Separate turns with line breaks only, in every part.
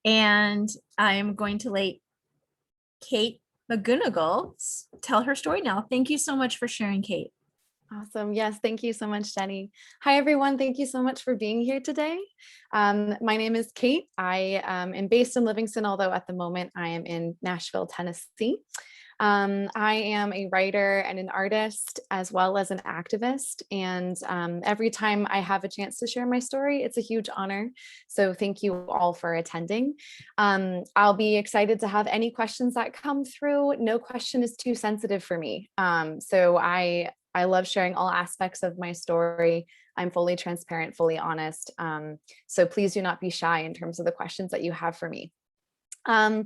And I'm going to let Kate McGonigal tell her story now. Thank you so much for sharing, Kate.
Awesome. Yes, thank you so much, Jenny. Hi, everyone. Thank you so much for being here today. My name is Kate. I am based in Livingston, although at the moment I am in Nashville, Tennessee. I am a writer and an artist, as well as an activist. And every time I have a chance to share my story, it's a huge honor. So thank you all for attending. I'll be excited to have any questions that come through. No question is too sensitive for me. So I love sharing all aspects of my story. I'm fully transparent, fully honest. So please do not be shy in terms of the questions that you have for me. I'm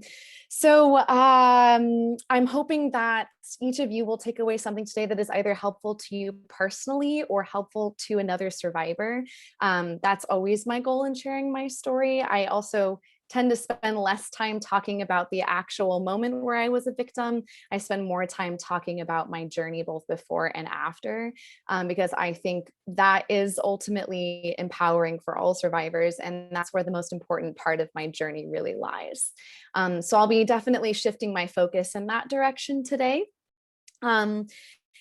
hoping that each of you will take away something today that is either helpful to you personally or helpful to another survivor. That's always my goal in sharing my story. I also tend to spend less time talking about the actual moment where I was a victim. I spend more time talking about my journey both before and after, because I think that is ultimately empowering for all survivors. And that's where the most important part of my journey really lies. So I'll be definitely shifting my focus in that direction today.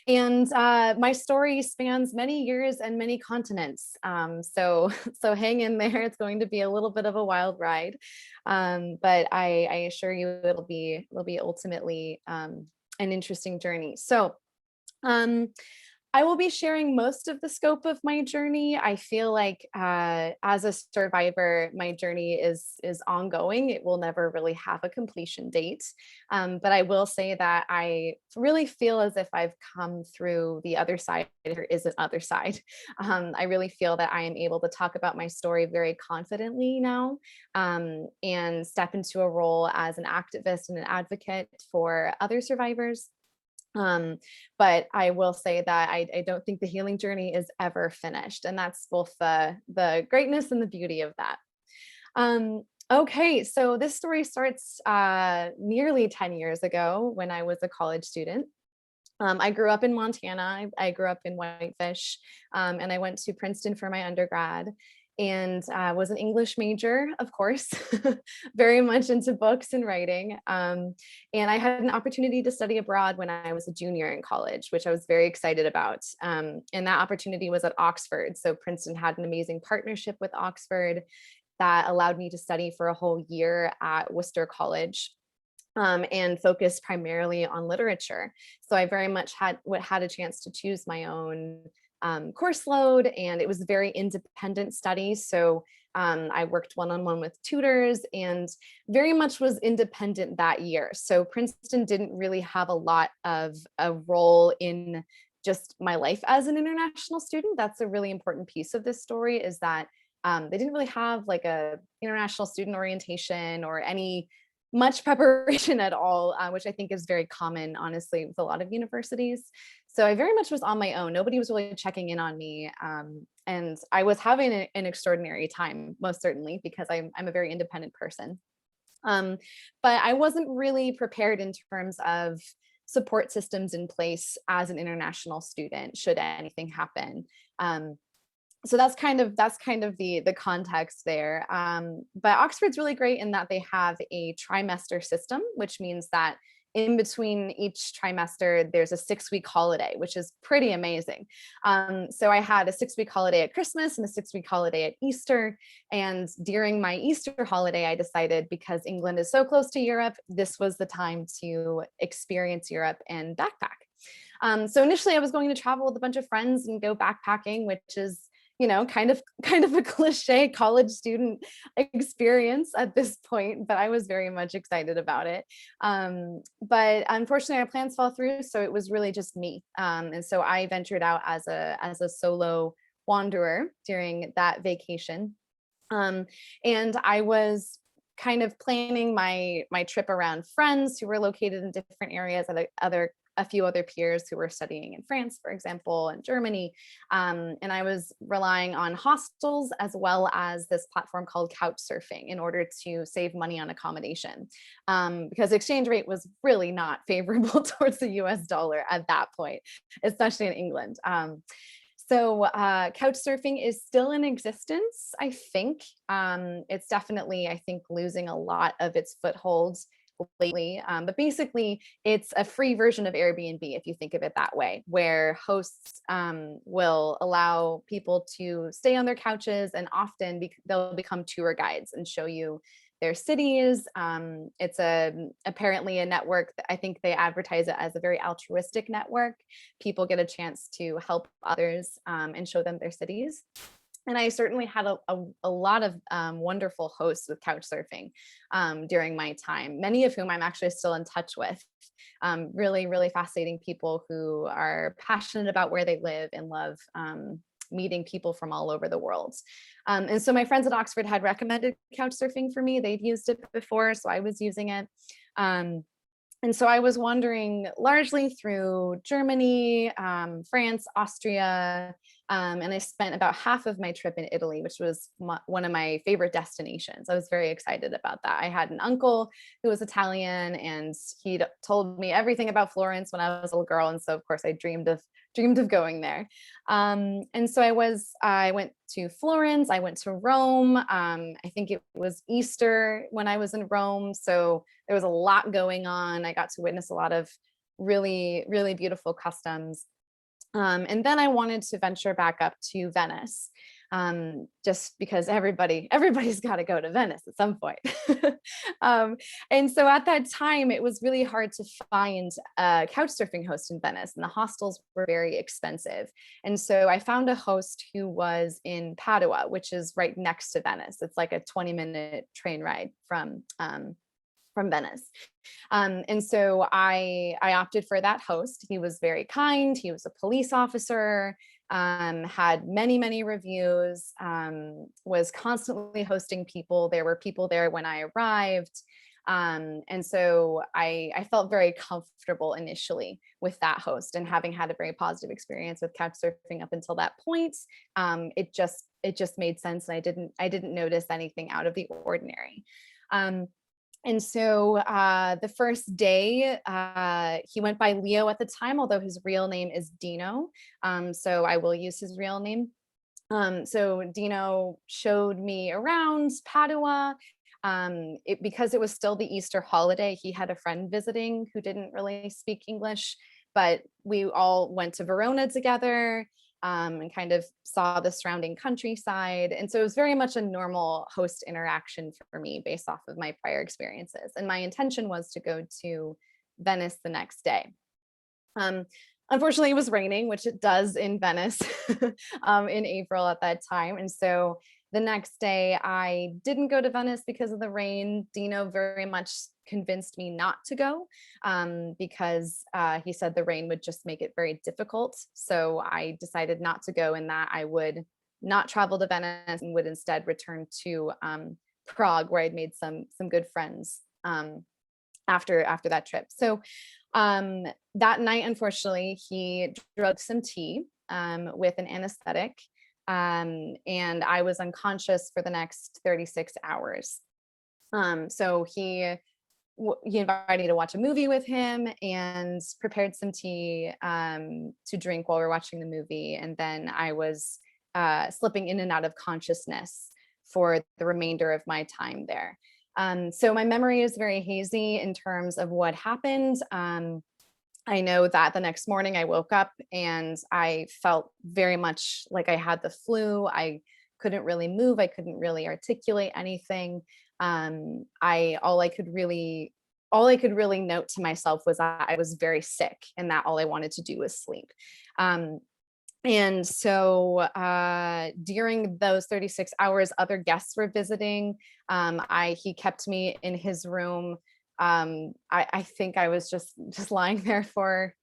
My story spans many years and many continents. So hang in there. It's going to be a little bit of a wild ride, but I assure you it'll be ultimately an interesting journey. So I will be sharing most of the scope of my journey. I feel like as a survivor, my journey is ongoing. It will never really have a completion date. But I will say that I really feel as if I've come through the other side. There is an other side. I really feel that I am able to talk about my story very confidently now, and step into a role as an activist and an advocate for other survivors. But I will say that I don't think the healing journey is ever finished. And that's both the greatness and the beauty of that. Okay, so this story starts nearly 10 years ago when I was a college student. I grew up in Montana. I grew up in Whitefish, and I went to Princeton for my undergrad and was an English major, of course, very much into books and writing. And I had an opportunity to study abroad when I was a junior in college, which I was very excited about. And that opportunity was at Oxford. So Princeton had an amazing partnership with Oxford that allowed me to study for a whole year at Worcester College. And focus primarily on literature. So I very much had a chance to choose my own course load, and it was a very independent study. So I worked one-on-one with tutors and very much was independent that year. So Princeton didn't really have a lot of a role in just my life as an international student. That's a really important piece of this story, is that they didn't really have like a international student orientation or any much preparation at all, which I think is very common, honestly, with a lot of universities. So I very much was on my own. Nobody was really checking in on me. And I was having an extraordinary time, most certainly, because I'm a very independent person. But I wasn't really prepared in terms of support systems in place as an international student, should anything happen. So that's kind of the context there. But Oxford's really great in that they have a trimester system, which means that in between each trimester, there's a 6-week holiday, which is pretty amazing. So I had a 6-week holiday at Christmas and a 6-week holiday at Easter. And during my Easter holiday, I decided, because England is so close to Europe, this was the time to experience Europe and backpack. So initially I was going to travel with a bunch of friends and go backpacking, which is, you know, kind of a cliche college student experience at this point, but I was very much excited about it. But unfortunately our plans fell through. So it was really just me. And so I ventured out as a solo wanderer during that vacation. And I was kind of planning my trip around friends who were located in different areas, a few other peers who were studying in France, for example, and Germany. And I was relying on hostels as well as this platform called Couchsurfing in order to save money on accommodation, because the exchange rate was really not favorable towards the US dollar at that point, especially in England. So couch surfing is still in existence, I think. It's definitely, I think, losing a lot of its footholds lately. But basically, it's a free version of Airbnb, if you think of it that way, where hosts will allow people to stay on their couches, and often they'll become tour guides and show you their cities. It's apparently a network that I think they advertise it as a very altruistic network. People get a chance to help others and show them their cities. And I certainly had a lot of wonderful hosts with couch surfing during my time, many of whom I'm actually still in touch with. Really, really fascinating people who are passionate about where they live and love meeting people from all over the world. And so my friends at Oxford had recommended couch surfing for me. They'd used it before, so I was using it. And so I was wandering largely through Germany, France, Austria, and I spent about half of my trip in Italy, which was one of my favorite destinations. I was very excited about that. I had an uncle who was Italian, and he'd told me everything about Florence when I was a little girl, and so of course I dreamed of going there. And so I went to Florence, I went to Rome. I think it was Easter when I was in Rome, so there was a lot going on. I got to witness a lot of really, really beautiful customs. And then I wanted to venture back up to Venice, just because everybody's got to go to Venice at some point. And so at that time, it was really hard to find a couch surfing host in Venice, and the hostels were very expensive. And so I found a host who was in Padua, which is right next to Venice. It's like a 20-minute train ride from Venice. And so I opted for that host. He was very kind. He was a police officer, had many, many reviews, was constantly hosting people. There were people there when I arrived. And so I felt very comfortable initially with that host, and having had a very positive experience with couch surfing up until that point, it just made sense. And I didn't notice anything out of the ordinary. And so the first day, he went by Leo at the time, although his real name is Dino. So I will use his real name. So Dino showed me around Padua. Because it was still the Easter holiday, he had a friend visiting who didn't really speak English, but we all went to Verona together. And kind of saw the surrounding countryside. And so it was very much a normal host interaction for me based off of my prior experiences. And my intention was to go to Venice the next day. Unfortunately, it was raining, which it does in Venice in April at that time. And so the next day, I didn't go to Venice because of the rain. Dino very much convinced me not to go because he said the rain would just make it very difficult. So I decided not to go, and that I would not travel to Venice and would instead return to Prague, where I'd made some good friends after that trip. So that night, unfortunately, he drugged some tea with an anesthetic. And I was unconscious for the next 36 hours. So he invited me to watch a movie with him and prepared some tea to drink while we were watching the movie. And then I was slipping in and out of consciousness for the remainder of my time there. So my memory is very hazy in terms of what happened. I know that the next morning I woke up and I felt very much like I had the flu. I couldn't really move. I couldn't really articulate anything. All I could really note to myself was that I was very sick, and that all I wanted to do was sleep. And so during those 36 hours, other guests were visiting. He kept me in his room. I think I was just lying there for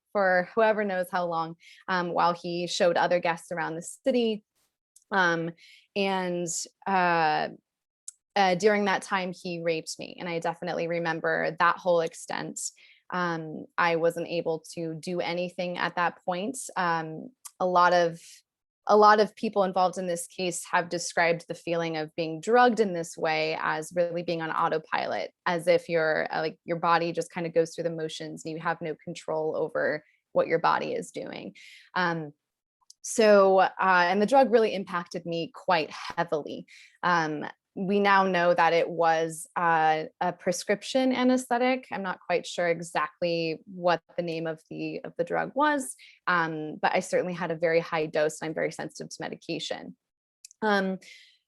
whoever knows how long, while he showed other guests around the city. During that time, he raped me, and I definitely remember that whole extent. I wasn't able to do anything at that point. A lot of people involved in this case have described the feeling of being drugged in this way as really being on autopilot, as if your body just kind of goes through the motions and you have no control over what your body is doing. And the drug really impacted me quite heavily. We now know that it was a prescription anesthetic. I'm not quite sure exactly what the name of the drug was, but I certainly had a very high dose, and I'm very sensitive to medication. Um,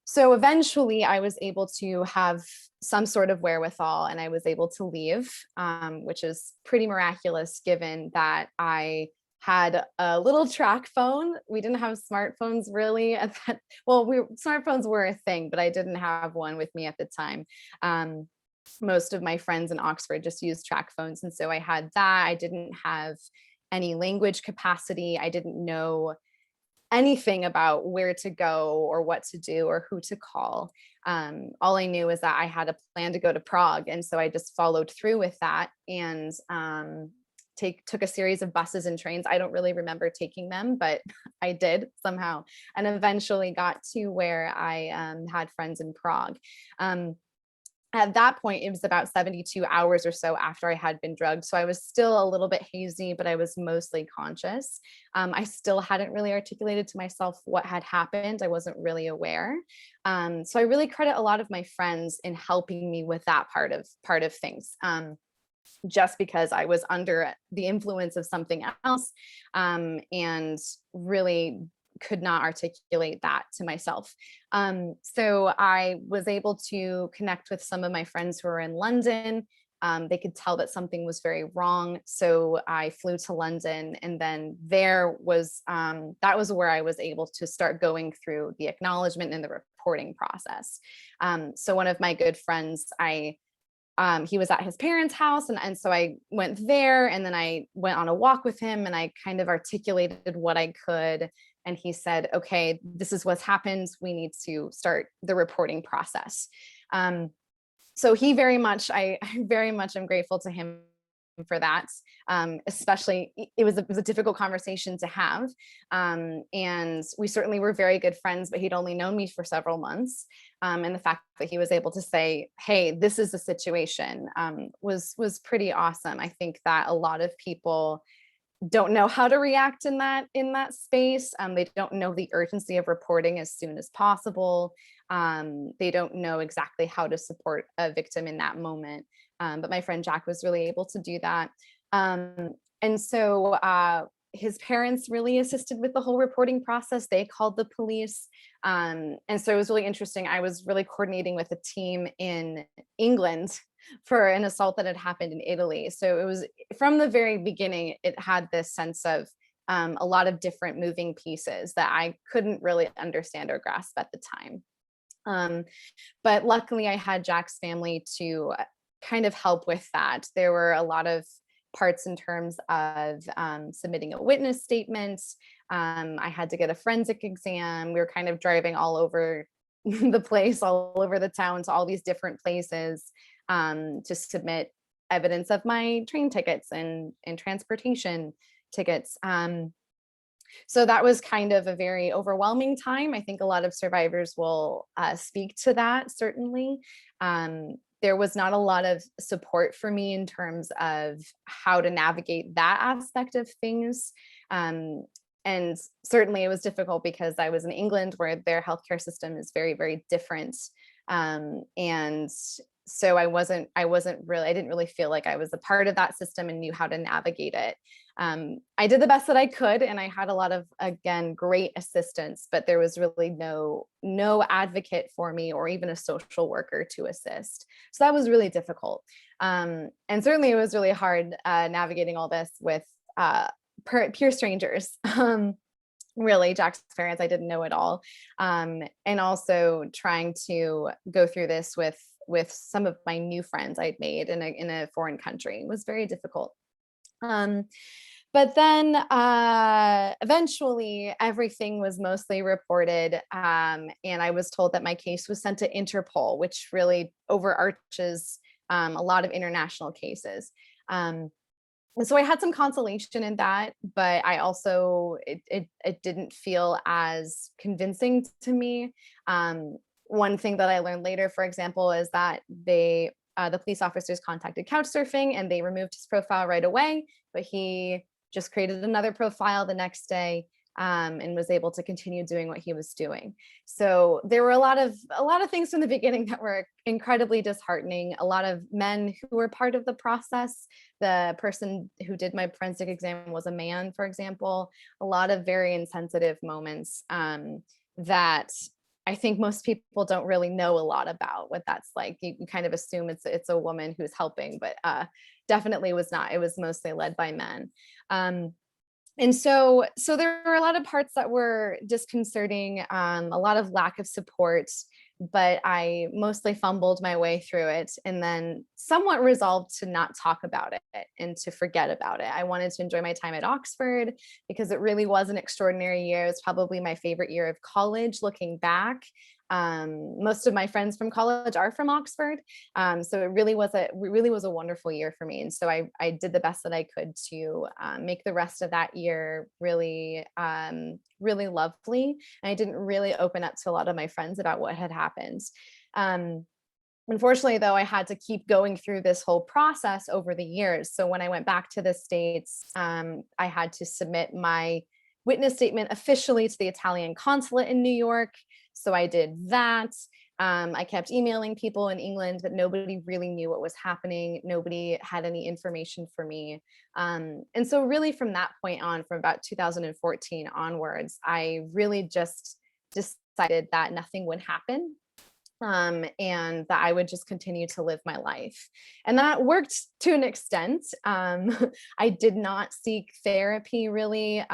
so eventually I was able to have some sort of wherewithal, and I was able to leave, which is pretty miraculous given that I had a little track phone. We didn't have smartphones really at that. Well, smartphones were a thing, but I didn't have one with me at the time. Um, Most of my friends in Oxford just used track phones. And so I had that. I didn't have any language capacity. I didn't know anything about where to go or what to do or who to call. All I knew is that I had a plan to go to Prague. And so I just followed through with that, and took a series of buses and trains. I don't really remember taking them, but I did somehow, and eventually got to where I had friends in Prague. At that point, it was about 72 hours or so after I had been drugged. So I was still a little bit hazy, but I was mostly conscious. I still hadn't really articulated to myself what had happened. I wasn't really aware. So I really credit a lot of my friends in helping me with that part of things. Just because I was under the influence of something else, and really could not articulate that to myself. So I was able to connect with some of my friends who are in London. They could tell that something was very wrong. So I flew to London, and then that was where I was able to start going through the acknowledgement and the reporting process. So one of my good friends, he was at his parents' house, and so I went there, and then I went on a walk with him, and I kind of articulated what I could. And he said, okay, this is what's happened. We need to start the reporting process. So I very much am grateful to him for that. Especially, it was a difficult conversation to have. And we certainly were very good friends, but he'd only known me for several months. And the fact that he was able to say, hey, this is the situation, was pretty awesome. I think that a lot of people don't know how to react in that space. They don't know the urgency of reporting as soon as possible. They don't know exactly how to support a victim in that moment. But my friend Jack was really able to do that. And so his parents really assisted with the whole reporting process. They called the police. And so it was really interesting. I was really coordinating with a team in England for an assault that had happened in Italy. So it was, from the very beginning, it had this sense of a lot of different moving pieces that I couldn't really understand or grasp at the time. But luckily I had Jack's family to kind of help with that. There were a lot of parts in terms of submitting a witness statement. I had to get a forensic exam. We were kind of driving all over the place, all over the town, to all these different places to submit evidence of my train tickets and transportation tickets. So that was kind of a very overwhelming time. I think a lot of survivors will speak to that, certainly. There was not a lot of support for me in terms of how to navigate that aspect of things. And certainly it was difficult because I was in England, where their healthcare system is very, very different. And so I didn't really feel like I was a part of that system and knew how to navigate it. I did the best that I could, and I had a lot of, again, great assistance, but there was really no advocate for me or even a social worker to assist. So that was really difficult. And certainly it was really hard navigating all this with pure strangers. Really, Jack's parents, I didn't know at all. And also trying to go through this with some of my new friends I'd made in a foreign country was very difficult. But then eventually everything was mostly reported, and I was told that my case was sent to Interpol, which really overarches a lot of international cases. And so I had some consolation in that, but I also, it didn't feel as convincing to me. One thing that I learned later, for example, is that the police officers contacted Couchsurfing and they removed his profile right away, but he just created another profile the next day. and was able to continue doing what he was doing. So there were a lot of things from the beginning that were incredibly disheartening. A lot of men who were part of the process. The person who did my forensic exam was a man, for example. A lot of very insensitive moments that I think most people don't really know a lot about what that's like. You kind of assume it's a woman who's helping, but definitely was not. It was mostly led by men. And so there were a lot of parts that were disconcerting, a lot of lack of support, but I mostly fumbled my way through it and then somewhat resolved to not talk about it and to forget about it. I wanted to enjoy my time at Oxford because it really was an extraordinary year. It was probably my favorite year of college looking back. Most of my friends from college are from Oxford. So it really was a wonderful year for me. And so I did the best that I could to make the rest of that year really, really lovely. And I didn't really open up to a lot of my friends about what had happened. Unfortunately, though, I had to keep going through this whole process over the years. So when I went back to the States, I had to submit my witness statement officially to the Italian consulate in New York. So I did that. I kept emailing people in England, but nobody really knew what was happening. Nobody had any information for me. And so really from that point on, from about 2014 onwards, I really just decided that nothing would happen. And that I would just continue to live my life. And that worked to an extent. I did not seek therapy really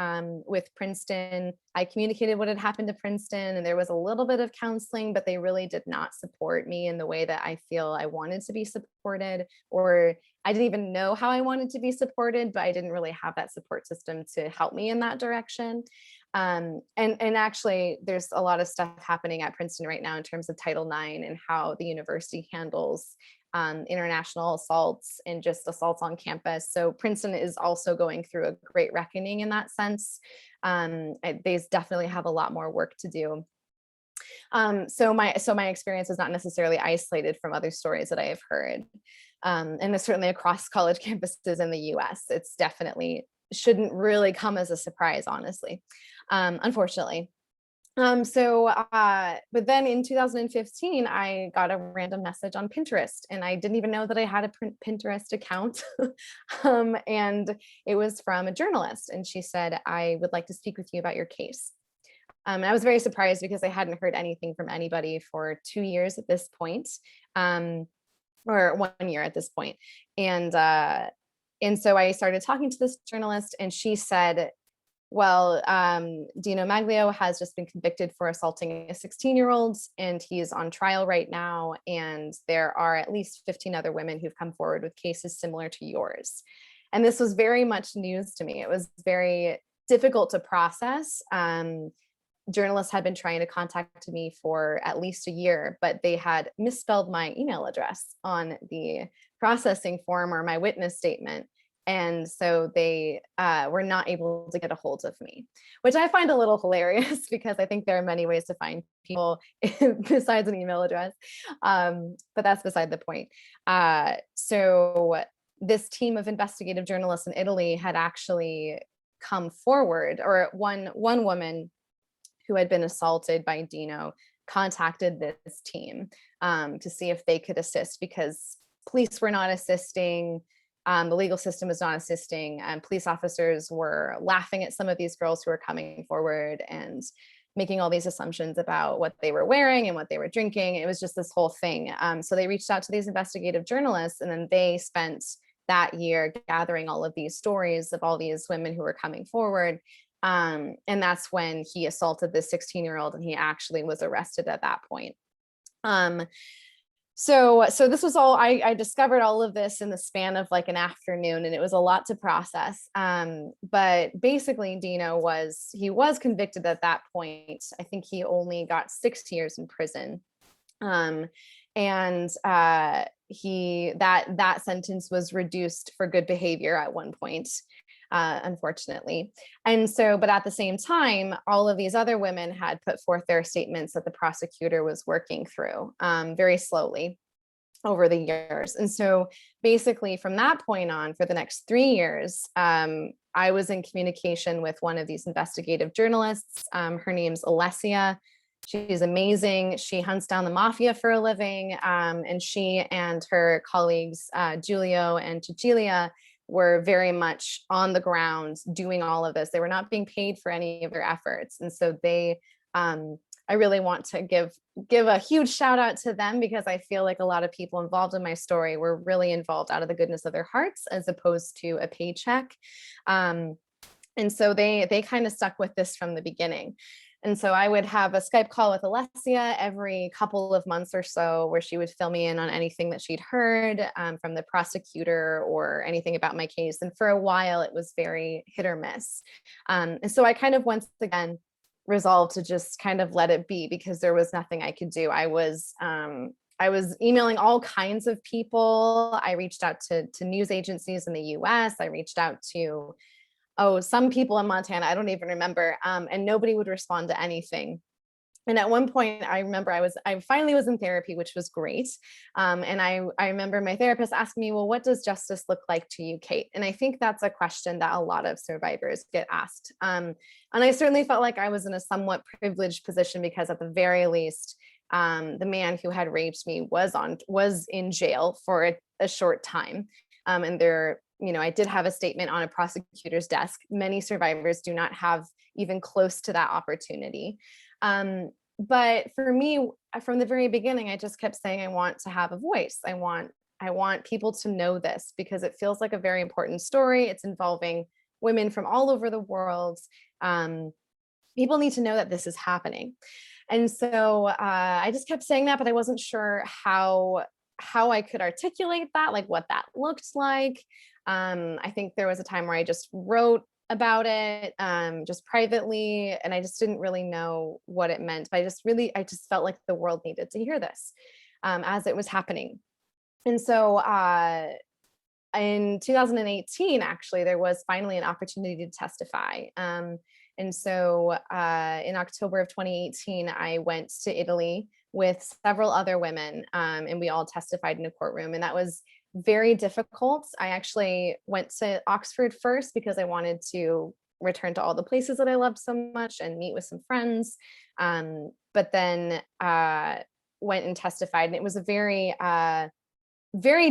with Princeton. I communicated what had happened to Princeton, and there was a little bit of counseling, but they really did not support me in the way that I feel I wanted to be supported, or I didn't even know how I wanted to be supported, but I didn't really have that support system to help me in that direction. And actually there's a lot of stuff happening at Princeton right now in terms of Title IX and how the university handles international assaults and just assaults on campus. So Princeton is also going through a great reckoning in that sense. They definitely have a lot more work to do. So my experience is not necessarily isolated from other stories that I have heard. And it's certainly across college campuses in the US. It's definitely shouldn't really come as a surprise, honestly, unfortunately. But then in 2015, I got a random message on Pinterest, and I didn't even know that I had a Pinterest account. And it was from a journalist, and she said, "I would like to speak with you about your case." And I was very surprised because I hadn't heard anything from anybody for 2 years at this point, or 1 year at this point. And so I started talking to this journalist, and she said, well, Dino Maglio has just been convicted for assaulting a 16-year-old, and he's on trial right now. And there are at least 15 other women who've come forward with cases similar to yours. And this was very much news to me. It was very difficult to process. Journalists had been trying to contact me for at least a year, but they had misspelled my email address on the processing form or my witness statement. And so they were not able to get a hold of me, which I find a little hilarious because I think there are many ways to find people besides an email address. But that's beside the point. So this team of investigative journalists in Italy had actually come forward, or one woman who had been assaulted by Dino contacted this team to see if they could assist, because police were not assisting. The legal system was not assisting, and police officers were laughing at some of these girls who were coming forward and making all these assumptions about what they were wearing and what they were drinking. It was just this whole thing. So they reached out to these investigative journalists, and then they spent that year gathering all of these stories of all these women who were coming forward. And that's when he assaulted this 16-year-old, and he actually was arrested at that point. So this was all, I discovered all of this in the span of like an afternoon, and it was a lot to process. But basically Dino was convicted at that point. I think he only got 6 years in prison. And that sentence was reduced for good behavior at one point, unfortunately. And so, but at the same time, all of these other women had put forth their statements that the prosecutor was working through very slowly. over the years. And so basically from that point on, for the next 3 years, I was in communication with one of these investigative journalists. Her name's Alessia. She's amazing. She hunts down the mafia for a living. And she and her colleagues, Giulio and Cecilia, were very much on the ground doing all of this. They were not being paid for any of their efforts. And so I really want to give a huge shout out to them, because I feel like a lot of people involved in my story were really involved out of the goodness of their hearts as opposed to a paycheck. And so they kind of stuck with this from the beginning. And so I would have a Skype call with Alessia every couple of months or so, where she would fill me in on anything that she'd heard from the prosecutor or anything about my case. And for a while, it was very hit or miss. And so I kind of once again resolved to just kind of let it be, because there was nothing I could do. I was emailing all kinds of people. I reached out to news agencies in the US. I reached out to some people in Montana, I don't even remember, and nobody would respond to anything. And at one point, I remember I finally was in therapy, which was great. And I remember my therapist asking me, well, what does justice look like to you, Kate? And I think that's a question that a lot of survivors get asked. And I certainly felt like I was in a somewhat privileged position, because at the very least, the man who had raped me was in jail for a short time. And I did have a statement on a prosecutor's desk. Many survivors do not have even close to that opportunity. But for me, from the very beginning, I just kept saying, I want to have a voice. I want people to know this, because it feels like a very important story. It's involving women from all over the world. People need to know that this is happening. And so I just kept saying that, but I wasn't sure how I could articulate that, like what that looked like. I think there was a time where I just wrote about it, just privately, and I just didn't really know what it meant. But I just felt like the world needed to hear this as it was happening. And so in 2018, actually, there was finally an opportunity to testify. And so in October of 2018, I went to Italy with several other women, and we all testified in a courtroom. And that was very difficult. I actually went to Oxford first, because I wanted to return to all the places that I loved so much and meet with some friends. But then went and testified. And it was a very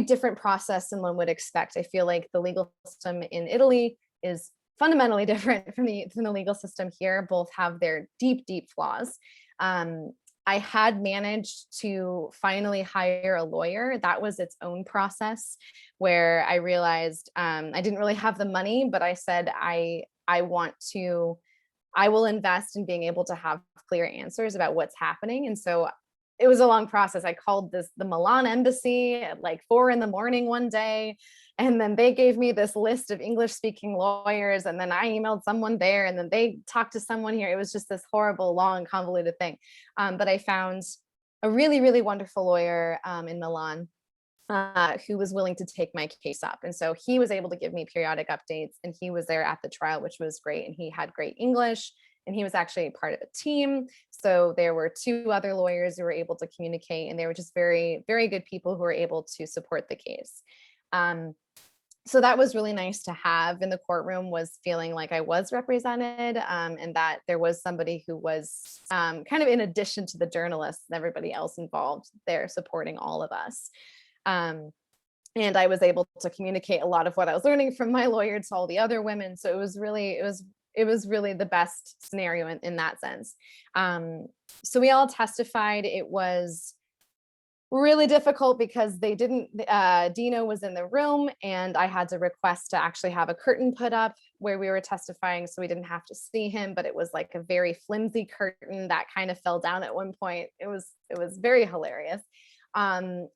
different process than one would expect. I feel like the legal system in Italy is fundamentally different from the legal system here. Both have their deep, deep flaws. I had managed to finally hire a lawyer. That was its own process, where I realized I didn't really have the money, but I said, I will invest in being able to have clear answers about what's happening. And so it was a long process. I called the Milan embassy at like 4 a.m. one day. And then they gave me this list of English speaking lawyers. And then I emailed someone there, and then they talked to someone here. It was just this horrible, long, convoluted thing. But I found a really, really wonderful lawyer in Milan who was willing to take my case up. And so he was able to give me periodic updates, and he was there at the trial, which was great. And he had great English, and he was actually part of a team. So there were 2 other lawyers who were able to communicate, and they were just very, very good people who were able to support the case. So that was really nice to have in the courtroom, was feeling like I was represented, and that there was somebody who was kind of in addition to the journalists and everybody else involved there supporting all of us. And I was able to communicate a lot of what I was learning from my lawyer to all the other women. So it was really the best scenario in that sense. So we all testified. It was really difficult because Dino was in the room, and I had to request to actually have a curtain put up where we were testifying, so we didn't have to see him. But it was like a very flimsy curtain that kind of fell down at one point. It was very hilarious. And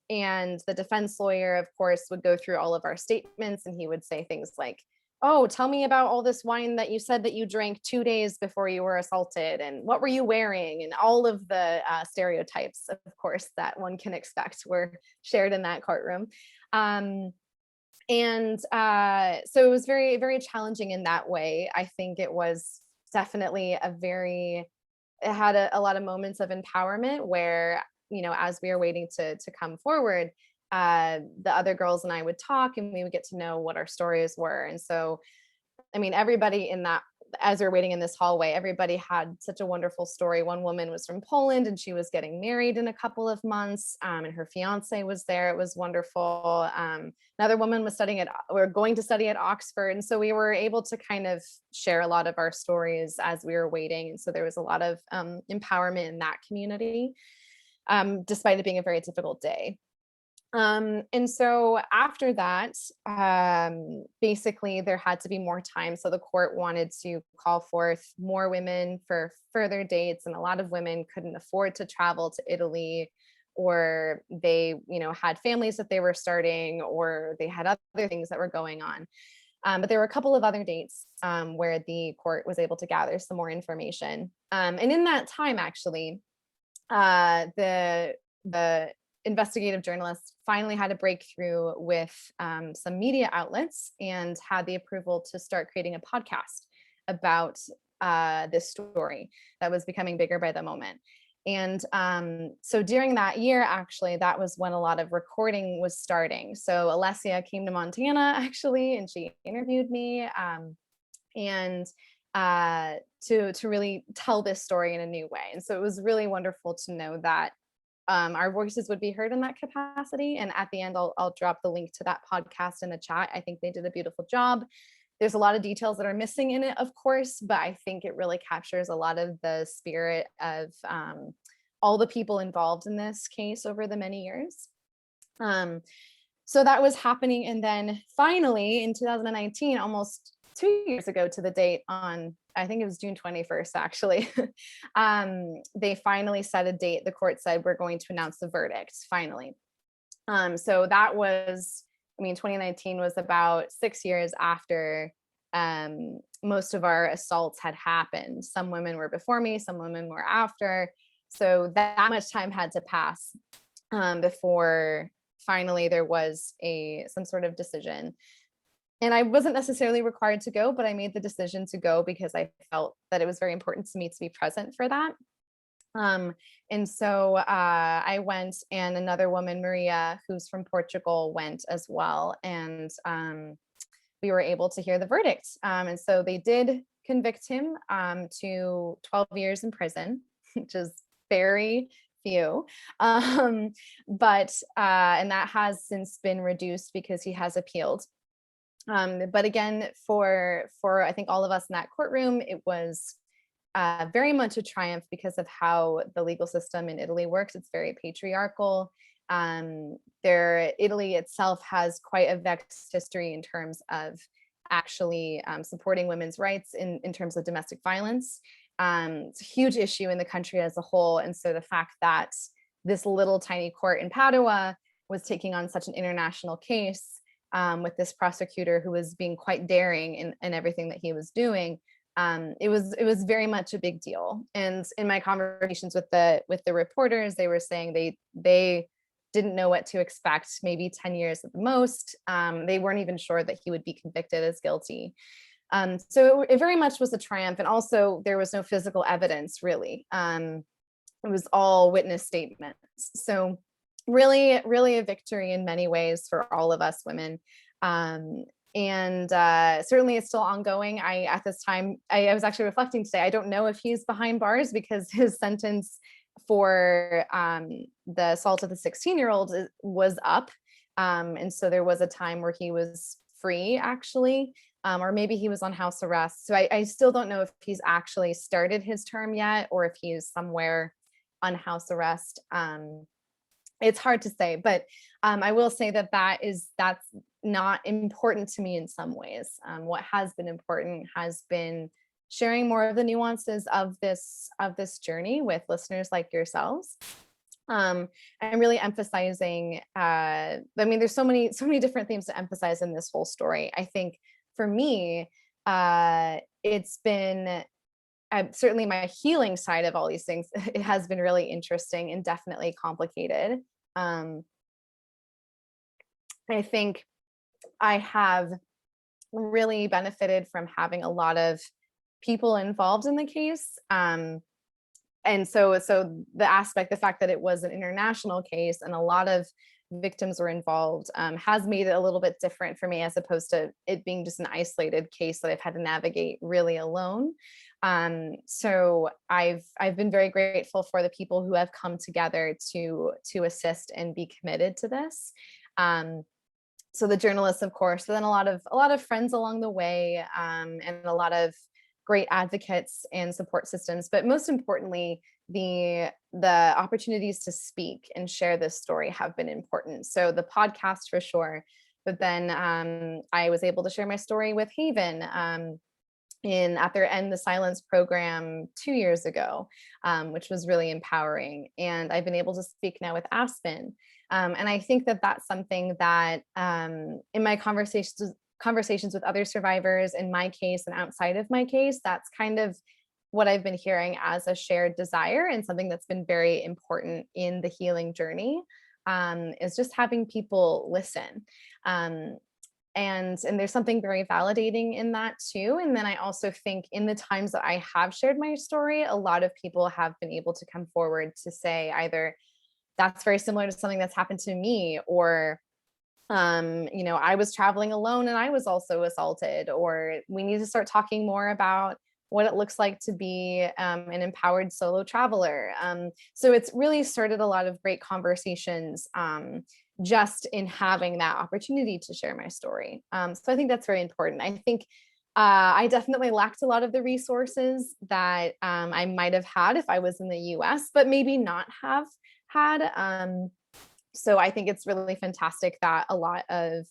the defense lawyer, of course, would go through all of our statements, and he would say things like, oh, tell me about all this wine that you said that you drank 2 days before you were assaulted, and what were you wearing? And all of the stereotypes, of course, that one can expect were shared in that courtroom. So it was very, very challenging in that way. I think it was definitely it had a lot of moments of empowerment where, as we were waiting to come forward, the other girls and I would talk, and we would get to know what our stories were. And so, I mean, everybody in that, as we we're waiting in this hallway, everybody had such a wonderful story. One woman was from Poland and she was getting married in a couple of months, and her fiance was there. It was wonderful. Another woman was going to study at Oxford. And so we were able to kind of share a lot of our stories as we were waiting. And so there was a lot of empowerment in that community, despite it being a very difficult day. And so after that, basically there had to be more time. So the court wanted to call forth more women for further dates, and a lot of women couldn't afford to travel to Italy, or they, had families that they were starting, or they had other things that were going on. But there were a couple of other dates where the court was able to gather some more information. And in that time, actually, the investigative journalists finally had a breakthrough with some media outlets and had the approval to start creating a podcast about this story that was becoming bigger by the moment. And so during that year, actually, that was when a lot of recording was starting. So Alessia came to Montana, actually, and she interviewed me, and to really tell this story in a new way. And so it was really wonderful to know that our voices would be heard in that capacity. And at the end, I'll drop the link to that podcast in the chat. I think they did a beautiful job. There's a lot of details that are missing in it, of course, but I think it really captures a lot of the spirit of all the people involved in this case over the many years. So that was happening. And then finally in 2019, almost 2 years ago to the date, on I think it was June 21st, actually, they finally set a date. The court said, we're going to announce the verdict, finally. So that was, 2019 was about 6 years after most of our assaults had happened. Some women were before me, some women were after. So that much time had to pass before finally there was some sort of decision. And I wasn't necessarily required to go, but I made the decision to go because I felt that it was very important to me to be present for that. And so I went, and another woman, Maria, who's from Portugal, went as well. And we were able to hear the verdict. And so they did convict him to 12 years in prison, which is very few. And that has since been reduced because he has appealed. But again, for I think all of us in that courtroom, it was very much a triumph because of how the legal system in Italy works. It's very patriarchal. Italy itself has quite a vexed history in terms of actually supporting women's rights in terms of domestic violence. It's a huge issue in the country as a whole. And so the fact that this little tiny court in Padua was taking on such an international case, with this prosecutor who was being quite daring in everything that he was doing, it was very much a big deal. And in my conversations with the reporters, they were saying they didn't know what to expect, maybe 10 years at the most. They weren't even sure that he would be convicted as guilty. So it very much was a triumph. And also there was no physical evidence, really. It was all witness statements. So really, really a victory in many ways for all of us women. And certainly it's still ongoing. At this time, I was actually reflecting today, I don't know if he's behind bars because his sentence for the assault of the 16-year-old was up. And so there was a time where he was free, actually, or maybe he was on house arrest. So I still don't know if he's actually started his term yet, or if he's somewhere on house arrest. It's hard to say, but I will say that's not important to me in some ways. What has been important has been sharing more of the nuances of this journey with listeners like yourselves. And really emphasizing, there's so many different themes to emphasize in this whole story. I think for me, it's been certainly my healing side of all these things. It has been really interesting and definitely complicated. I think I have really benefited from having a lot of people involved in the case. And so the fact that it was an international case and a lot of victims were involved, has made it a little bit different for me, as opposed to it being just an isolated case that I've had to navigate really alone. So I've been very grateful for the people who have come together to assist and be committed to this. Um, so the journalists, of course, but then a lot of friends along the way, and a lot of great advocates and support systems. But most importantly, the opportunities to speak and share this story have been important. So the podcast for sure, but then I was able to share my story with Haven. In at their End the Silence program 2 years ago, which was really empowering. And I've been able to speak now with Aspen. And I think that that's something that in my conversations with other survivors in my case and outside of my case, that's kind of what I've been hearing as a shared desire, and something that's been very important in the healing journey, is just having people listen. Um, and there's something very validating in that too. And then I also think in the times that I have shared my story, a lot of people have been able to come forward to say either that's very similar to something that's happened to me, or I was traveling alone and I was also assaulted, or we need to start talking more about what it looks like to be an empowered solo traveler. So it's really started a lot of great conversations, just in having that opportunity to share my story. So I think that's very important. I think I definitely lacked a lot of the resources that I might have had if I was in the US, but maybe not have had. So I think it's really fantastic that a lot of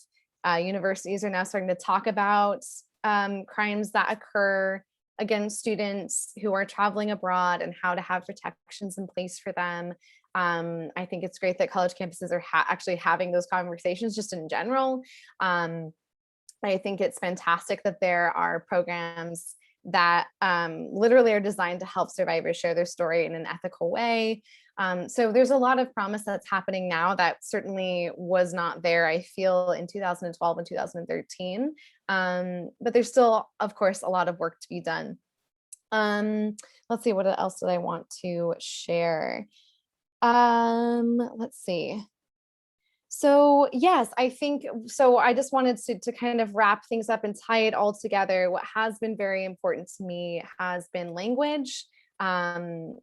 universities are now starting to talk about crimes that occur against students who are traveling abroad and how to have protections in place for them. I think it's great that college campuses are actually having those conversations just in general. I think it's fantastic that there are programs that literally are designed to help survivors share their story in an ethical way. So there's a lot of promise that's happening now that certainly was not there, I feel, in 2012 and 2013. But there's still, of course, a lot of work to be done. Let's see, what else did I want to share? Let's see. So yes, I think so. I just wanted to kind of wrap things up and tie it all together. What has been very important to me has been language,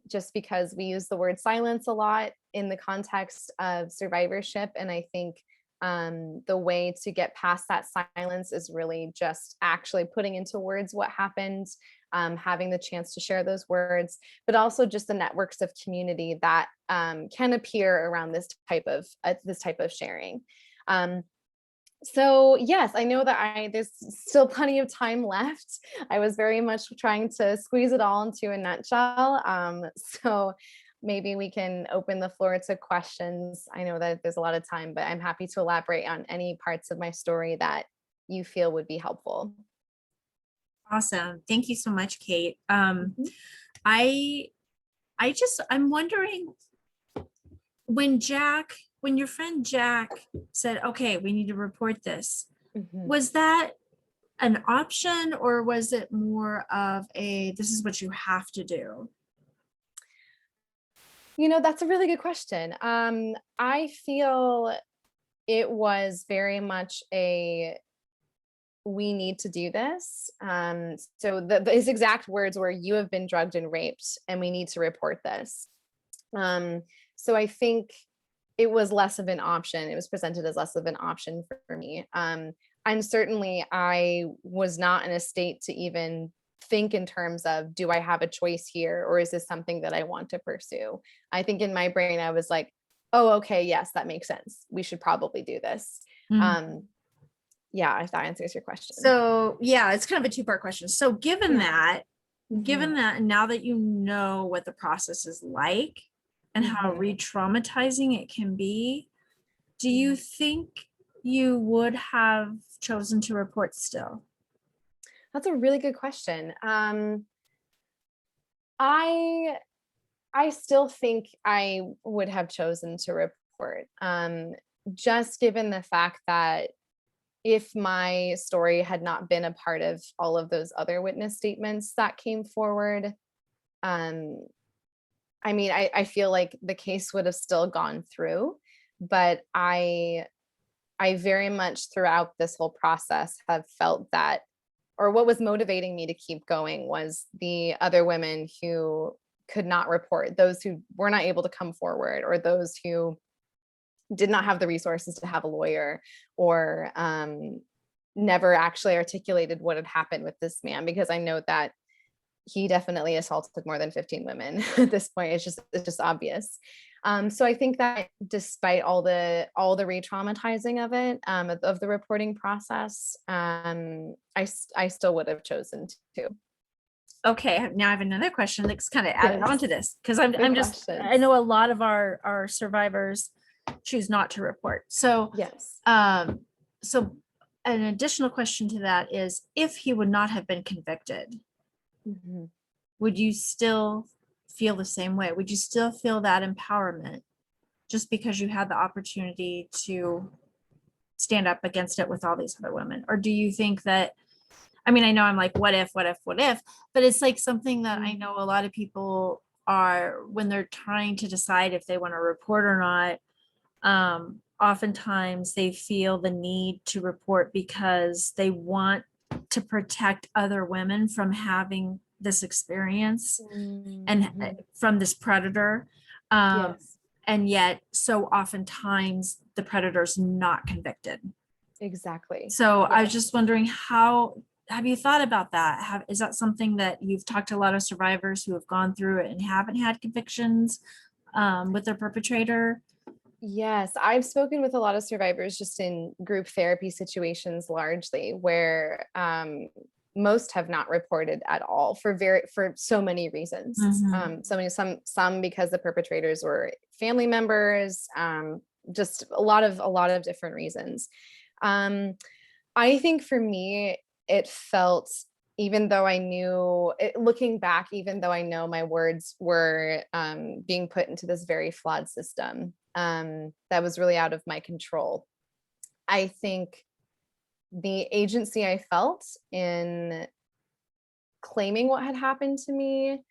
just because we use the word silence a lot in the context of survivorship. And I think the way to get past that silence is really just actually putting into words what happened, having the chance to share those words, but also just the networks of community that can appear around this type of sharing. So yes, I know that there's still plenty of time left. I was very much trying to squeeze it all into a nutshell. So maybe we can open the floor to questions. I know that there's a lot of time, but I'm happy to elaborate on any parts of my story that you feel would be helpful.
Awesome. Thank you so much, Kate.
Mhm.
I I'm wondering, when your friend Jack said, okay, we need to report this,
Mhm.
was that an option, or was it more of this is what you have to do?
That's a really good question. I feel it was very much we need to do this. So his exact words were, "You have been drugged and raped, and we need to report this." So I think it was less of an option. It was presented as less of an option for me. And certainly I was not in a state to even think in terms of, do I have a choice here, or is this something that I want to pursue? I think in my brain, I was like, oh, okay, yes, that makes sense. We should probably do this.
Mhm.
Yeah, if that answers your question.
So yeah, it's kind of a two-part question. So given
Yeah.
that,
Mhm.
now that you know what the process is like and how
Mhm.
re-traumatizing it can be, do you
Yeah.
think you would have chosen to report still?
That's a really good question. I I still think I would have chosen to report, just given the fact that if my story had not been a part of all of those other witness statements that came forward, um, I mean, I feel like the case would have still gone through, But I very much throughout this whole process have felt that, or what was motivating me to keep going was the other women who could not report, those who were not able to come forward, or those who did not have the resources to have a lawyer, or never actually articulated what had happened with this man, because I know that he definitely assaulted more than 15 women at this point. It's just obvious. So I think that despite all the re-traumatizing of it, of the reporting process, I still would have chosen to.
Okay, now I have another question that's kind of added on
Yes.
to this, because
Good
I
questions.
know a lot of our survivors choose not to report. So
Yes.
so an additional question to that is, if he would not have been convicted,
Mhm.
would you still feel the same way? Would you still feel that empowerment just because you had the opportunity to stand up against it with all these other women? Or do you think that, I mean, I know I'm like, what if, but it's like something that I know a lot of people are, when they're trying to decide if they want to report or not, oftentimes they feel the need to report because they want to protect other women from having this experience and
Mhm.
from this predator. Um,
Yes,
and yet, so oftentimes the predator's not convicted.
exactly.
So I was
Yes.
just wondering, how have you thought about that? Is that something that you've talked to a lot of survivors who have gone through it and haven't had convictions with their perpetrator?
Yes, I've spoken with a lot of survivors just in group therapy situations largely, where most have not reported at all for so many reasons.
Mhm.
Some because the perpetrators were family members, just a lot of different reasons. Um, I think for me, it felt, even though I knew looking back, even though I know my words were being put into this very flawed system that was really out of my control, I think the agency I felt in claiming what had happened to me,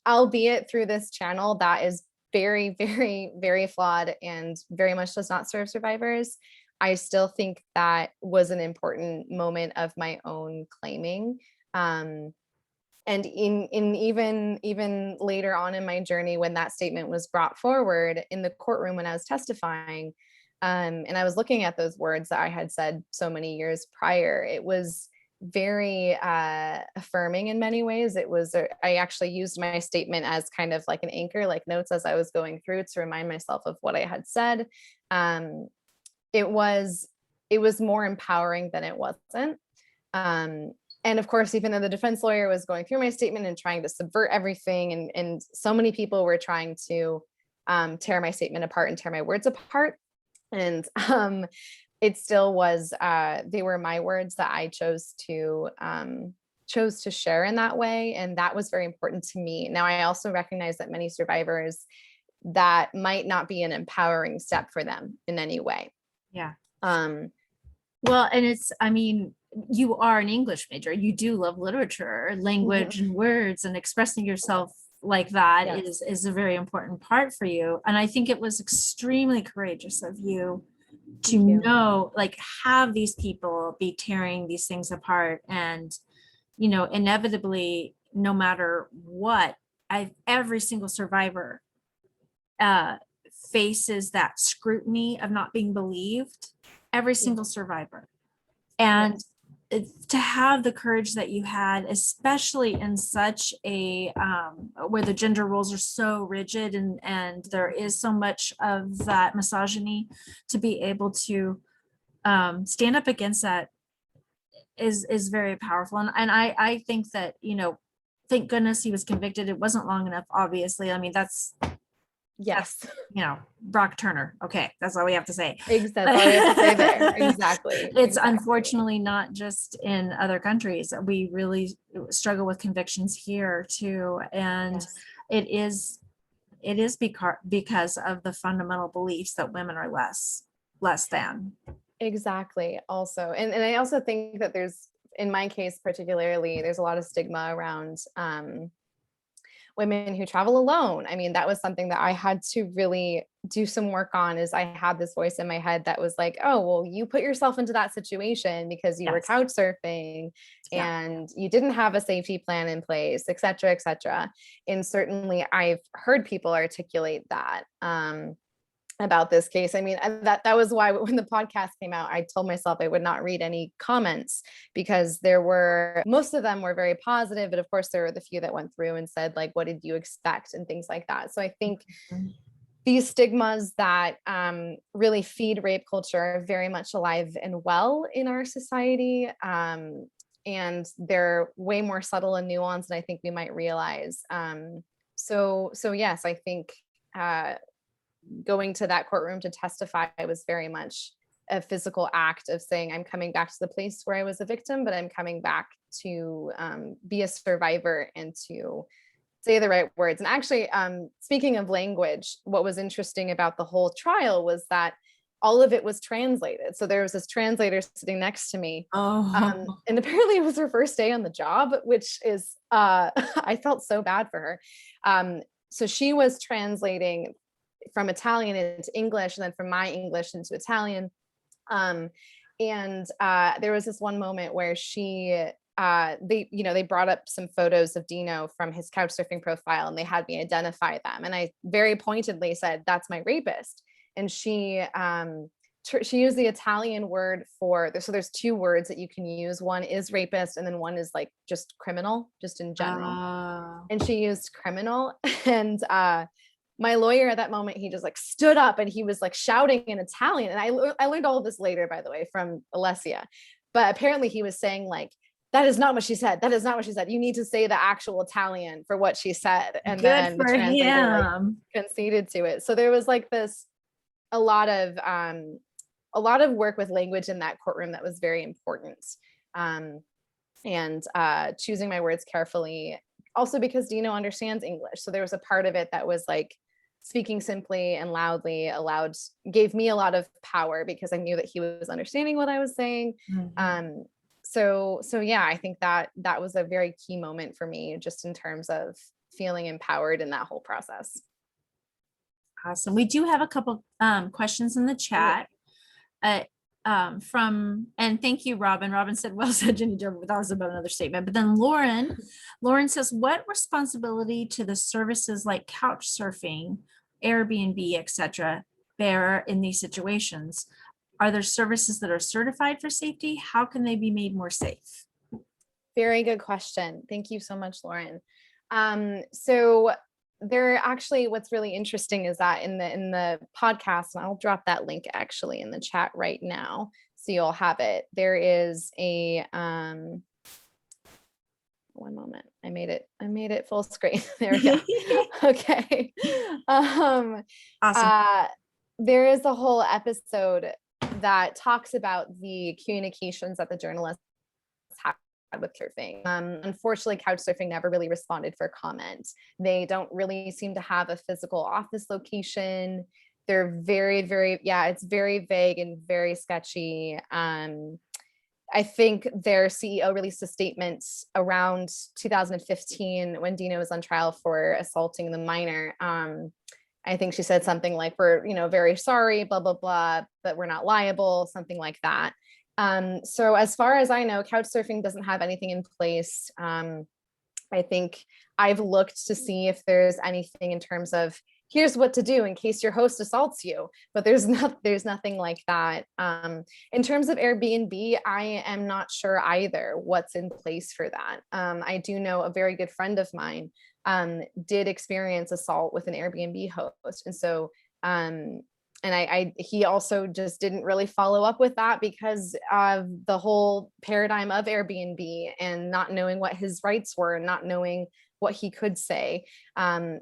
albeit through this channel that is very, very, very flawed and very much does not serve survivors, I still think that was an important moment of my own claiming. Um, and in even later on in my journey, when that statement was brought forward in the courtroom when I was testifying, and I was looking at those words that I had said so many years prior, it was very affirming in many ways. I actually used my statement as kind of like an anchor, like notes as I was going through, to remind myself of what I had said. Um, it was it was more empowering than it wasn't. Um, and of course, even though the defense lawyer was going through my statement and trying to subvert everything, and so many people were trying to tear my statement apart and tear my words apart, and it still was, they were my words that I chose to share in that way, and that was very important to me. Now, I also recognize that many survivors, that might not be an empowering step for them in any way.
Yeah.
Um,
Well, and it's, I mean, you are an English major. You do love literature, language
mhm.
and words, and expressing yourself like that
Yes,
is a very important part for you. And I think it was extremely courageous of you to
thank you.
know, like, have these people be tearing these things apart. And, inevitably, no matter what, every single survivor uh, faces that scrutiny of not being believed, every
Yeah.
single survivor. And
Yes.
to have the courage that you had, especially in such a where the gender roles are so rigid, and there is so much of that misogyny, to be able to stand up against that is very powerful. And I think that, thank goodness he was convicted. It wasn't long enough, obviously. I mean, that's
Yes.
Brock Turner. Okay, that's all we have to say.
That's all we have to say there. Exactly.
It's
Exactly.
unfortunately not just in other countries. We really struggle with convictions here too. And
Yes.
it is because of the fundamental beliefs that women are less than.
Exactly. Also, and I also think that there's, in my case particularly, there's a lot of stigma around women who travel alone. I mean, that was something that I had to really do some work on, is I had this voice in my head that was like, oh, well, you put yourself into that situation because you were
Yes.
couch surfing
Yeah.
and you didn't have a safety plan in place, et cetera, et cetera. And certainly I've heard people articulate that. About this case. I mean, that was why when the podcast came out, I told myself I would not read any comments, because most of them were very positive, but of course there were the few that went through and said like, what did you expect, and things like that. So I think
Mhm.
these stigmas that really feed rape culture are very much alive and well in our society. And they're way more subtle and nuanced than I think we might realize. So yes, I think uh, going to that courtroom to testify was very much a physical act of saying, I'm coming back to the place where I was a victim, but I'm coming back to be a survivor and to say the right words. And actually, speaking of language, what was interesting about the whole trial was that all of it was translated. So there was this translator sitting next to me.
Oh,
And apparently it was her first day on the job, which is, I felt so bad for her. So she was translating from Italian into English, and then from my English into Italian. Um, and there was this one moment where they brought up some photos of Dino from his couch surfing profile, and they had me identify them. And I very pointedly said, "That's my rapist." And she used the Italian word so there's two words that you can use. One is rapist, and then one is like just criminal, just in general.
oh,
And she used criminal. And my lawyer at that moment, he just like stood up and he was like shouting in Italian. And I learned all of this later, by the way, from Alessia. But apparently he was saying like, that is not what she said. That is not what she said. You need to say the actual Italian for what she said. And
good
then the
for
translator like
him.
conceded to it. So there was like a lot of work with language in that courtroom that was very important. And choosing my words carefully, also because Dino understands English. So there was a part of it that was like speaking simply and loudly gave me a lot of power, because I knew that he was understanding what I was saying.
Mhm.
So yeah, I think that was a very key moment for me, just in terms of feeling empowered in that whole process.
Awesome. We do have a couple questions in the chat. Uh, and thank you, Robin. Robin said, well said, Jenny Dover, but that was about another statement. But then Lauren says, what responsibility to the services like couch surfing, Airbnb, etc., bear in these situations? Are there services that are certified for safety? How can they be made more safe?
Very good question. Thank you so much, Lauren. So there actually, what's really interesting is that in the podcast, and I'll drop that link actually in the chat right now, so you'll have it. There is a one moment. I made it full screen. There we go. Okay.
Awesome.
There is a whole episode that talks about the communications that the journalists had with surfing. Unfortunately, Couchsurfing never really responded for comment. They don't really seem to have a physical office location. They're it's very vague and very sketchy. I think their CEO released a statement around 2015 when Dino was on trial for assaulting the minor. I think she said something like, we're, very sorry, blah, blah, blah, but we're not liable, something like that. So as far as I know, Couchsurfing doesn't have anything in place. I think I've looked to see if there's anything in terms of, here's what to do in case your host assaults you, but there's nothing like that. In terms of Airbnb, I am not sure either what's in place for that. I do know a very good friend of mine did experience assault with an Airbnb host. And so, he also just didn't really follow up with that because of the whole paradigm of Airbnb and not knowing what his rights were and not knowing what he could say.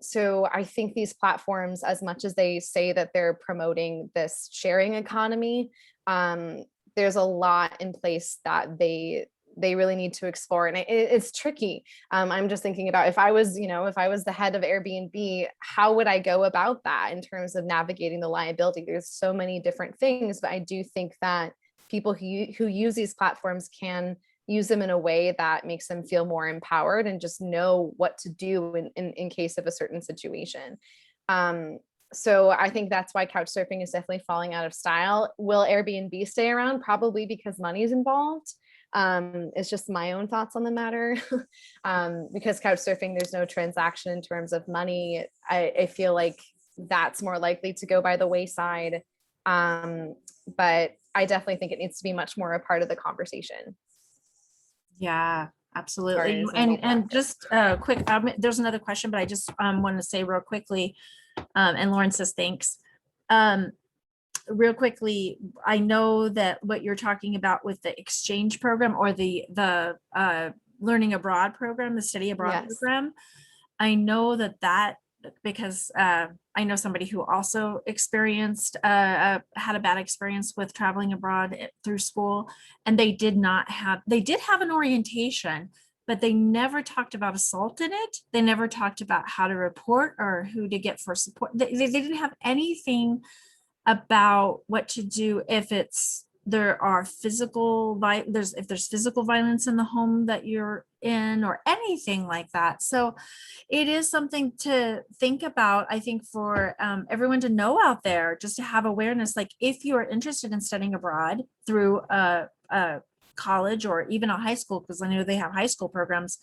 So I think these platforms, as much as they say that they're promoting this sharing economy, there's a lot in place that they really need to explore. And it's tricky. I'm just thinking about if I was the head of Airbnb, how would I go about that in terms of navigating the liability? There's so many different things, but I do think that people who use these platforms can, use them in a way that makes them feel more empowered and just know what to do in case of a certain situation. So I think that's why couch surfing is definitely falling out of style. Will Airbnb stay around? Probably, because money is involved. It's just my own thoughts on the matter. Because couch surfing, there's no transaction in terms of money. I feel like that's more likely to go by the wayside. But I definitely think it needs to be much more a part of the conversation.
Yeah, absolutely.
As a
And
main practice.
just quick, there's another question, but I just want to say real quickly, and Lauren says thanks. Real quickly, I know that what you're talking about with the exchange program or the learning abroad program, the study abroad
Yes.
program, I know that because I know somebody who also experienced had a bad experience with traveling abroad through school, and they did have an orientation, but they never talked about assault in it. They never talked about how to report or who to get for support. They didn't have anything about what to do if there's physical violence in the home that you're in or anything like that. So it is something to think about, I think, for everyone to know out there, just to have awareness. Like, if you are interested in studying abroad through a college or even a high school, because I know they have high school programs,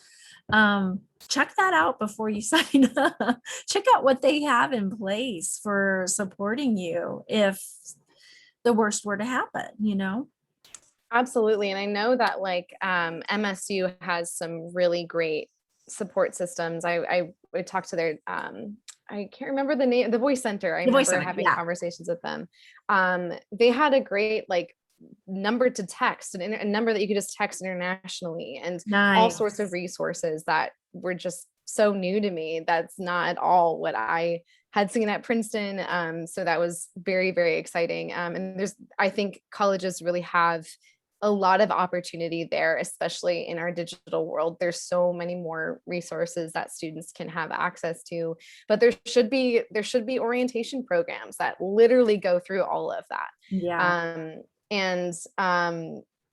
check that out before you sign up. Check out what they have in place for supporting you if the worst were to happen.
Absolutely. And I know that like MSU has some really great support systems. I talked to their I can't remember the name, the voice center. I
The voice
remember
center,
having
yeah.
conversations with them. They had a great like number to text, and a number that you could just text internationally, and all sorts of
Nice.
resources that were just so new to me. That's not at all what I had seen at Princeton. So that was very, very exciting. And I think colleges really have a lot of opportunity there, especially in our digital world. There's so many more resources that students can have access to, but there should be orientation programs that literally go through all of that.
Yeah.
And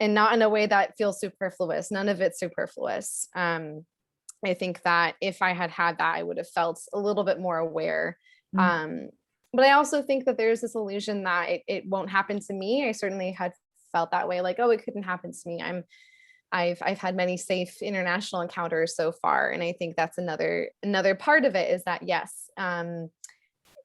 not in a way that feels superfluous. None of it's superfluous. I think that if I had had that, I would have felt a little bit more aware.
Mhm.
But I also think that there's this illusion that it won't happen to me. I certainly had felt that way, like, oh, it couldn't happen to me. I've had many safe international encounters so far. And I think that's another part of it, is that yes,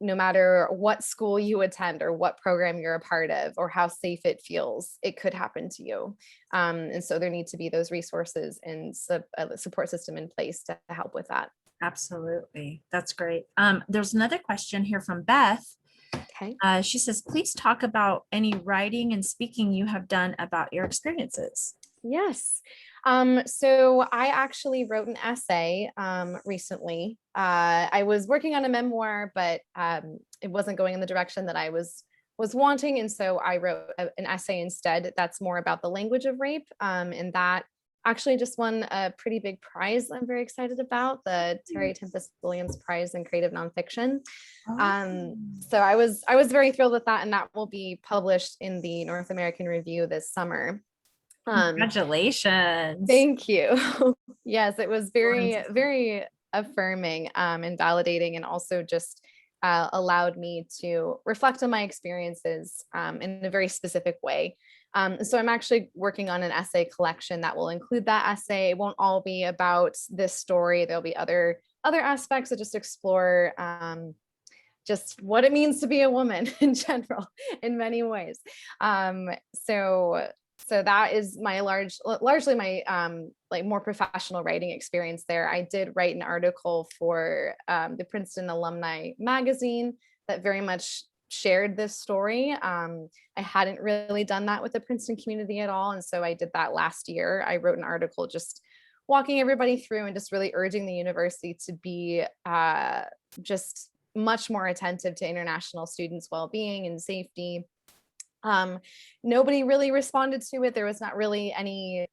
no matter what school you attend or what program you're a part of or how safe it feels, it could happen to you. And so there need to be those resources and a support system in place to help with that.
Absolutely. That's great. There's another question here from Beth.
Okay.
She says, please talk about any writing and speaking you have done about your experiences.
Yes. So I actually wrote an essay recently. I was working on a memoir, but it wasn't going in the direction that I was wanting. And so I wrote an essay instead that's more about the language of rape. And that actually just won a pretty big prize I'm very excited about, the Terry Tempest Williams Prize in Creative Nonfiction. So I was very thrilled with that, and that will be published in the North American Review this summer.
Congratulations.
Thank you. Yes, it was very, very affirming and validating, and also just allowed me to reflect on my experiences in a very specific way. So I'm actually working on an essay collection that will include that essay. It won't all be about this story. There'll be other aspects that just explore just what it means to be a woman in general, in many ways. So that is my largely my like more professional writing experience there. I did write an article for the Princeton Alumni Magazine that very much shared this story. I hadn't really done that with the Princeton community at all. And so I did that last year. I wrote an article just walking everybody through and just really urging the university to be just much more attentive to international students' well-being and safety. Nobody really responded to it. There was not really any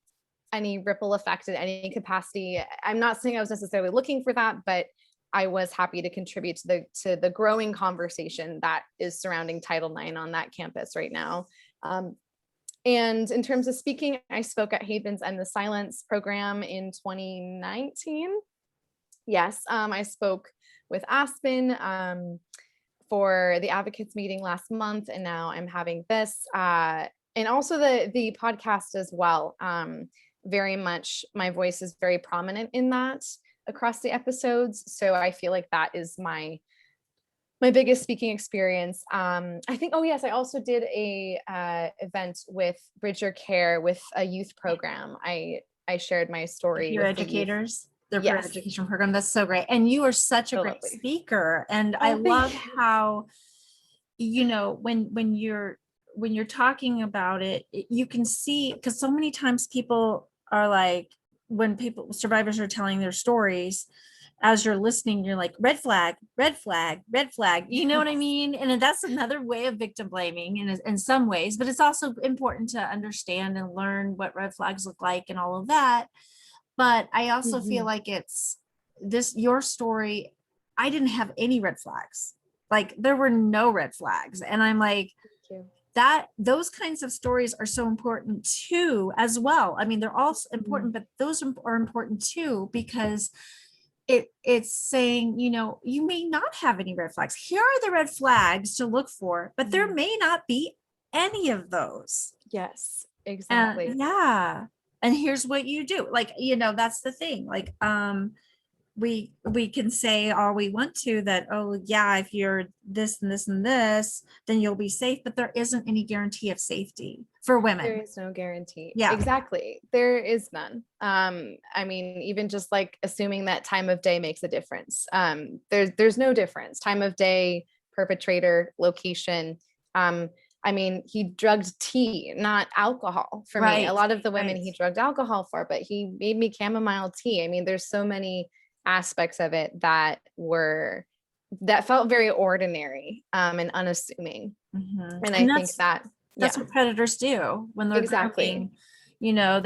ripple effect in any capacity. I'm not saying I was necessarily looking for that, but I was happy to contribute to the growing conversation that is surrounding Title IX on that campus right now. And in terms of speaking, I spoke at Havens and the Silence program in 2019. Yes, I spoke with Aspen for the advocates meeting last month, and now I'm having this, and also the podcast as well. Very much, my voice is very prominent in that across the episodes, so I feel like that is my biggest speaking experience. I think, oh yes, I also did a event with Bridge Your Care with a youth program. I shared my story
Peer
with the youth.
educators, their peer
Yes,
education program. That's so great. And you are such a
so
great
lovely.
speaker. And
Oh,
I
thank
love
you.
how, when you're talking about it, you can see, because so many times people are like, when people survivors are telling their stories, as you're listening, you're like, red flag, red flag, red flag. You know what I
Yes.
mean? And that's another way of victim blaming in some ways, but it's also important to understand and learn what red flags look like and all of that. But I also feel
Mhm.
like it's your story. I didn't have any red flags. Like there were no red flags. And I'm like,
Thank you.
that those kinds of stories are so important too, as well. I mean, they're all
Mhm.
important, but those are important too, because it's saying, you may not have any red flags. Here are the red flags to look for, but there
Mhm.
may not be any of those.
Yes,
And
exactly.
yeah, and here's what you do. Like, that's the thing. Like, we can say all we want to that, oh yeah, if you're this and this and this, then you'll be safe, but there isn't any guarantee of safety for
There
women.
is no guarantee.
Yeah,
Exactly. There is none. I mean, even just like assuming that time of day makes a difference. There's no difference. Time of day, perpetrator, location. Um, I mean, he drugged tea, not alcohol for me. A
right,
lot of the women
right.
he drugged alcohol for, but he made me chamomile tea. I mean, there's so many aspects of it that felt very ordinary and unassuming.
Mhm.
And I
And
think that,
that's
yeah,
what predators do when they're
exactly.
grooming.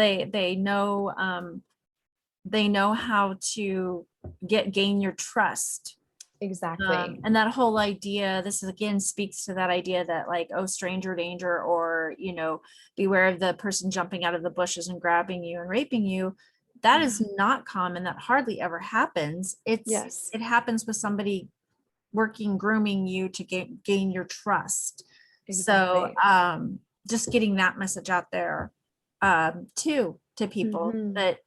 They know how to gain your trust.
Exactly.
And that whole idea, this is again speaks to that idea that, like, oh, stranger danger, or beware of the person jumping out of the bushes and grabbing you and raping you. That
Yeah.
is not common. That hardly ever happens.
Yes,
It happens with somebody working, grooming you to gain your trust. So
exactly.
just getting that message out there, to people
Mhm.
that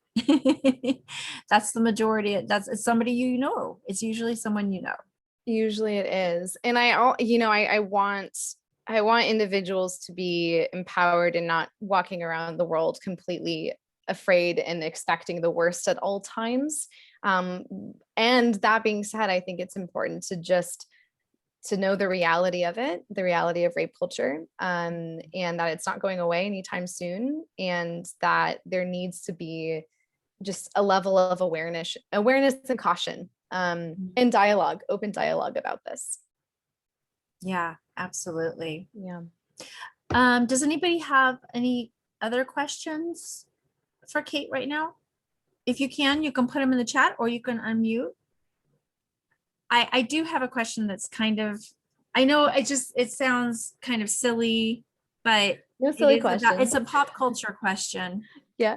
that's the majority. It's somebody it's usually someone
Usually it is. And I want individuals to be empowered and not walking around the world completely afraid and expecting the worst at all times. Um, and that being said, I think it's important to know the reality of it, the reality of rape culture, and that it's not going away anytime soon, and that there needs to be just a level of awareness and caution, and dialogue, open dialogue about this.
Yeah, absolutely.
Yeah.
Does anybody have any other questions for Kate right now? If you can, you can put them in the chat or you can unmute. I do have a question that's kind of, I know it sounds kind of silly, but
No silly questions.
it's a pop culture question.
Yeah.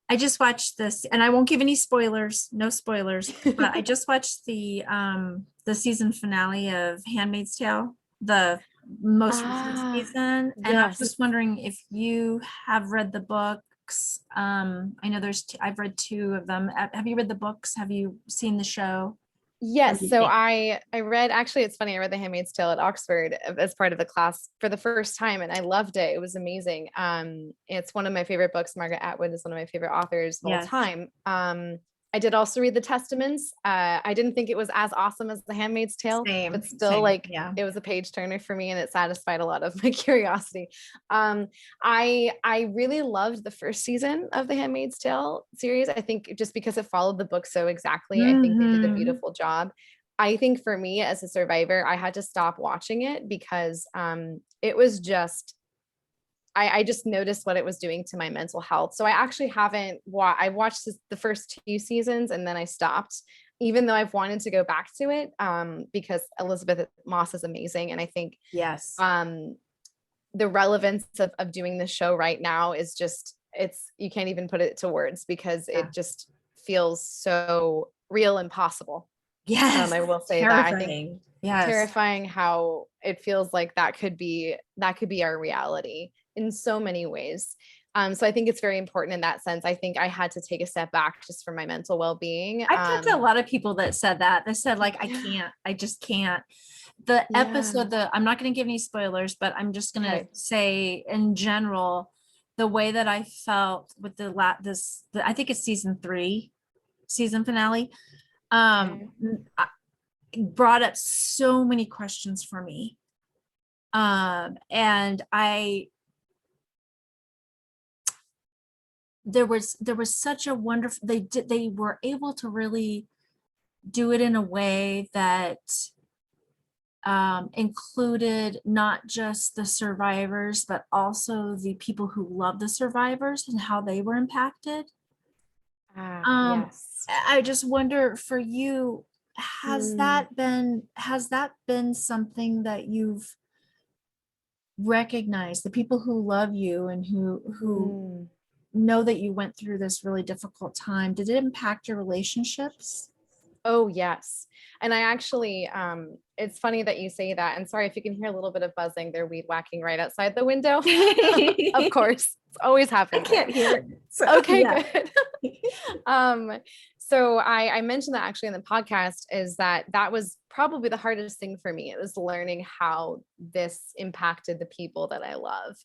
I just watched this, and I won't give any spoilers, no spoilers, but I just watched the season finale of Handmaid's Tale, the most recent
Ah,
season, and I was
yes.
just wondering if you have read the books. I know I've read two of them. Have you read the books? Have you seen the show? What do
Yes.
you
So
think?
I read, actually, it's funny, I read The Handmaid's Tale at Oxford as part of the class for the first time, and I loved it. It was amazing. It's one of my favorite books. Margaret Atwood is one of my favorite authors of all
Yes.
time. I did also read the Testaments. I didn't think it was as awesome as The Handmaid's Tale, but still,
Same.
like,
Yeah.
it was a page turner for me, and it satisfied a lot of my curiosity. I really loved the first season of the Handmaid's Tale series. I think just because it followed the book so exactly, I think they did a
Mhm.
beautiful job. I think for me as a survivor, I had to stop watching it because it was just, I just noticed what it was doing to my mental health. So I actually haven't I watched the first two seasons and then I stopped, even though I've wanted to go back to it, because Elizabeth Moss is amazing. And I think
Yes.
um, the relevance of doing the show right now is just, you can't even put it to words because
Yeah.
it just feels so real and possible.
Yes.
I will say that I think
Terrifying. Yes.
terrifying how it feels like that could be our reality in so many ways. So I think it's very important in that sense. I think I had to take a step back just for my mental well-being.
I've talked to a lot of people that said that. They said, like,
Yeah.
I just can't. The
Yeah.
episode, I'm not going to give any spoilers, but I'm just going to
Okay.
say in general, the way that I felt with I think it's season 3, season finale,
Okay.
brought up so many questions for me. And there was such a wonderful, they were able to really do it in a way that included not just the survivors, but also the people who love the survivors and how they were impacted.
Yes.
I just wonder for you,
Mm,
has that been something that you've recognized, the people who love you and who
mm.
know that you went through this really difficult time, did it impact your relationships?
Oh, yes. And I actually, it's funny that you say that. And sorry if you can hear a little bit of buzzing, they're weed whacking right outside the window. Of
I
course, it's always happening there.
can't hear it. So
Okay,
yeah.
good. um, so I mentioned that actually in the podcast is that was probably the hardest thing for me. It was learning how this impacted the people that I love.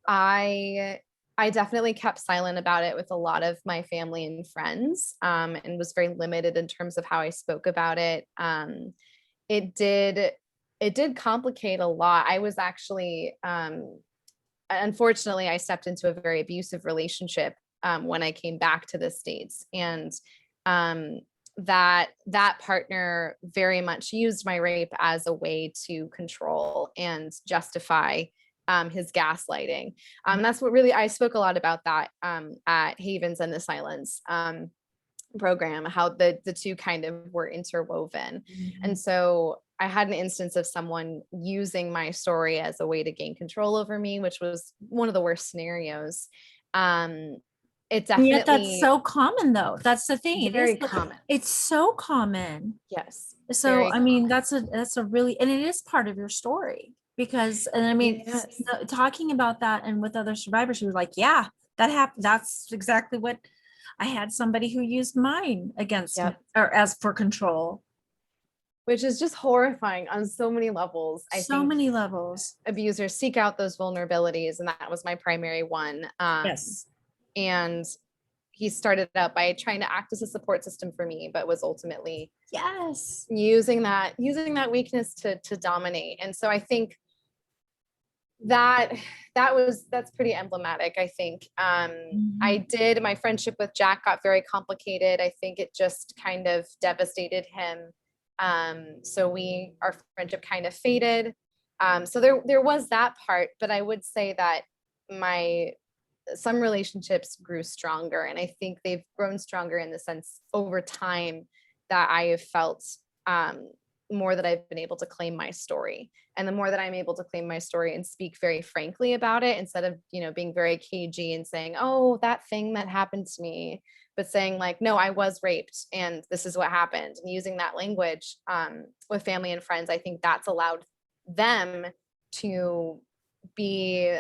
I I definitely kept silent about it with a lot of my family and friends, and was very limited in terms of how I spoke about it. It did complicate a lot. I was actually, unfortunately, I stepped into a very abusive relationship when I came back to the States, and um, that partner very much used my rape as a way to control and justify his gaslighting. That's what really I spoke a lot about that at Havens and the Silence program, how the two kind of were interwoven. And
Mhm.
so I had an instance of someone using my story as a way to gain control over me, which was one of the worst scenarios. Um, it
And yet that's
definitely
so common though. That's the thing.
very common.
It's so common.
Yes,
So,
very
I mean,
common.
that's a really, and it is part of your story because, and I mean,
Yes.
talking about that and with other survivors who were like, yeah, that happened. That's exactly what I had somebody who used mine against me
Yep.
or as for control.
Which is just horrifying on so many levels. I
So
think
many levels.
abusers seek out those vulnerabilities, and that was my primary one.
Yes.
And he started out by trying to act as a support system for me, but was ultimately
Yes.
using that weakness to dominate. And so I think that that's pretty emblematic. I think I
Mhm.
did my friendship with Jack got very complicated. I think it just kind of devastated him. So our friendship kind of faded. So there was that part, but I would say that my some relationships grew stronger, and I think they've grown stronger in the sense over time that I have felt um, more that I've been able to claim my story. And the more that I'm able to claim my story and speak very frankly about it, instead of being very cagey and saying, oh, that thing that happened to me, but saying like, no, I was raped and this is what happened, and using that language with family and friends, I think that's allowed them to be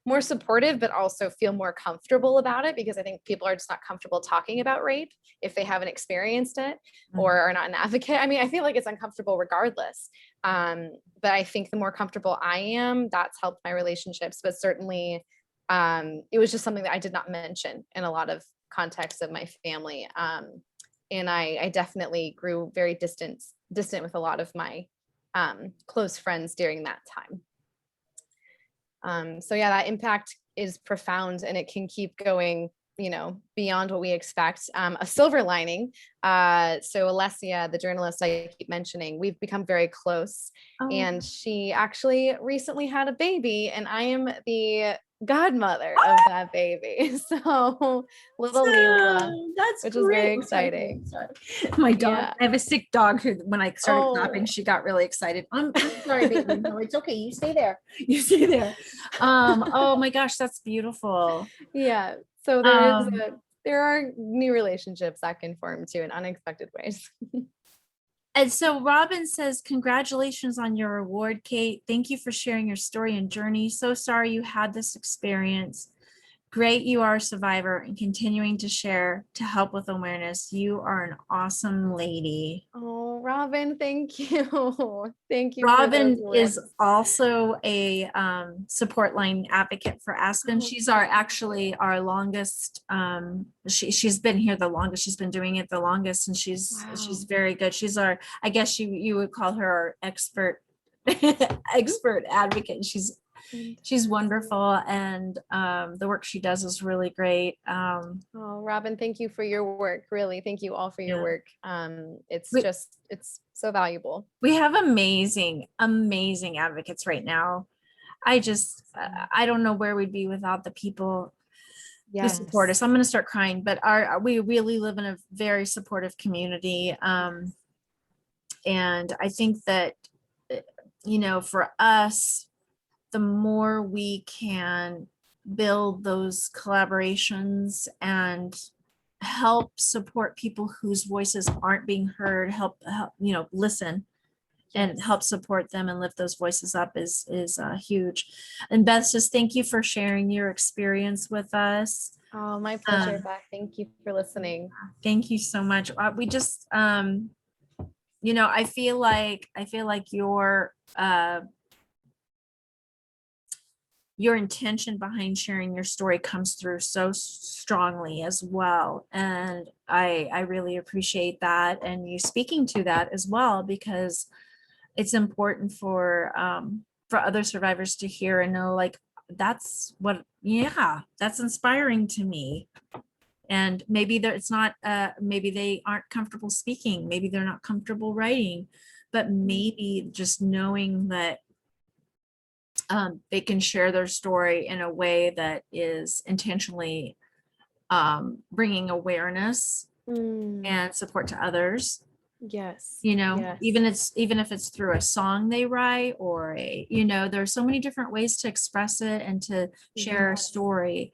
more supportive, but also feel more comfortable about it, because I think people are just not comfortable talking about rape if they haven't experienced it or are not an advocate. I mean, I feel like it's uncomfortable regardless. But I think the more comfortable I am, that's helped my relationships. But certainly, it was just something that I did not mention in a lot of contexts of my family. And I definitely grew very distant with a lot of my close friends during that time. So yeah, that impact is profound, and it can keep going, beyond what we expect. A silver lining. So Alessia, the journalist I keep mentioning, we've become very close,
Oh,
and she actually recently had a baby, and I am the godmother of that baby. So little Leela,
That's
which is very
great. I'm sorry,
exciting.
sorry. My dog,
Yeah.
I have a sick dog who, when I started clapping,
Oh.
she got really excited. I'm sorry, baby. No, it's okay. You stay there. You stay there. Oh my gosh, that's beautiful.
Yeah. So
Um,
there are new relationships that can form too in unexpected ways.
and so Robin says, congratulations on your award, Kate. Thank you for sharing your story and journey. So sorry you had this experience. Great, you are a survivor and continuing to share to help with awareness. You are an awesome lady.
Oh, Robin, thank you. Thank you for those
Robin is
words.
also a support line advocate for Aspen.
Oh,
She's actually our longest. She's been here the longest. She's been doing it the longest, and she's
wow.
very good. She's our, I guess you would call her our expert expert advocate. She's
Fantastic.
wonderful, and the work she does is really great.
Oh, Robin, thank you for your work. Really, thank you all for your
Yeah.
work. It's so valuable.
We have amazing advocates right now. I don't know where we'd be without the people who support
Yes.
us. I'm going to start crying, but we really live in a very supportive community. And I think that, uh, for us, the more we can build those collaborations and help support people whose voices aren't being heard, help listen and
Yes.
help support them and lift those voices up is huge. And Beth says, thank you for sharing your experience with us.
Oh, my pleasure,
Um,
Beth. Thank you for listening.
Thank you so much. We just, I feel like your intention behind sharing your story comes through so strongly as well. And I really appreciate that. And you speaking to that as well, because it's important for other survivors to hear and know, like, that's inspiring to me. And maybe it's not, maybe they aren't comfortable speaking, maybe they're not comfortable writing, but maybe just knowing that they can share their story in a way that is intentionally bringing awareness
Mm,
and support to others.
yes.
Even
Yes.
even if it's through a song they write, or there's so many different ways to express it and to share a
Yes.
story.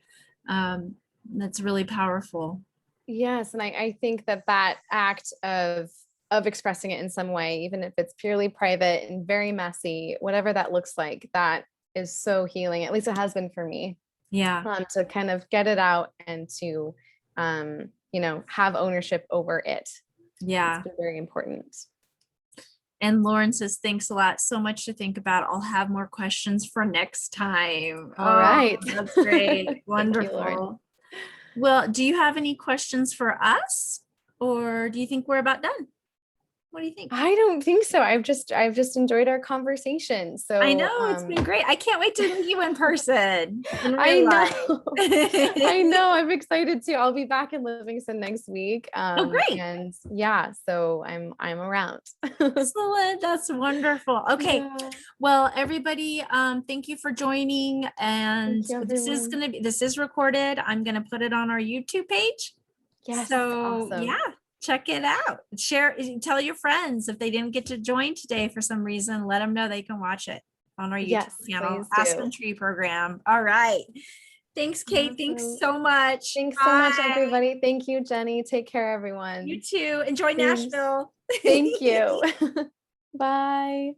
That's really powerful.
Yes, and I think that that act of expressing it in some way, even if it's purely private and very messy, whatever that looks like, that is so healing. At least it has been for me,
Yeah,
to kind of get it out and to, have ownership over it. It's
yeah.
been very important.
And Lauren says, thanks a lot. So much to think about. I'll have more questions for next time.
All
Oh,
right.
that's great.
Thank you, Lauren.
Wonderful. Well, do you have any questions for us? Or do you think we're about done? What do you think?
I don't think so. I've just enjoyed our conversation.
I
So,
know, it's been great. I can't wait to meet you in person in
I
real
know.
life.
I know. I'm excited too. I'll be back in Livingston next week.
Oh, great.
And yeah, so I'm around.
Excellent. That's wonderful. Okay.
Yeah.
Well, everybody, thank you for joining. And
Thank you, everyone.
this is recorded. I'm gonna put it on our YouTube page.
Yes.
So yeah,
Awesome.
check it out. Share, tell your friends if they didn't get to join today for some reason, let them know they can watch it on our YouTube
Yes,
channel,
please
Aspen
do.
Tree Program. All right. Thanks, Kate. Thanks
Awesome.
so much.
Thanks so much,
Bye.
everybody. Thank you, Jenny. Take care,
You
everyone.
too. Enjoy
Thanks.
Nashville.
Thank you. Bye.